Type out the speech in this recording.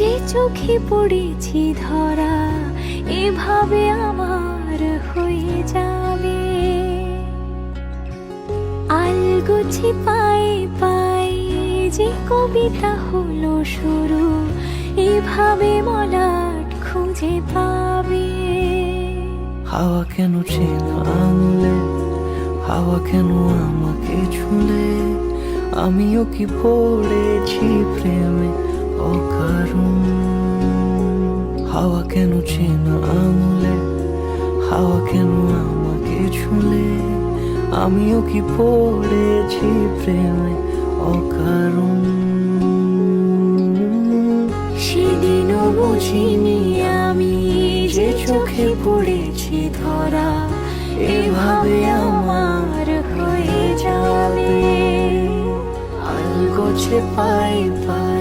যে চোখে পড়েছি ধরা এভাবে আমার হয়ে যাবে। আলগোছে পায়ে পায়ে যে কবিতা হলো শুরু, এভাবে মলাট খুঁজে পাবে। হাওয়া কেন চেনা আঙুলে, হাওয়া কেন আমাকে ছুলে, আমিও কি পড়েছি প্রেমে অকারণ। হাওয়া কেন চেনা আঙুলে, হাওয়া কেন আমাকে ছুলে, আমিও কি পড়েছি প্রেমে অকারণ। সেদিনও বুঝিনি আমি যে চোখে পড়েছি ধরা এভাবে আমার হয়ে যাবে। আলগোছে পায়ে পায়ে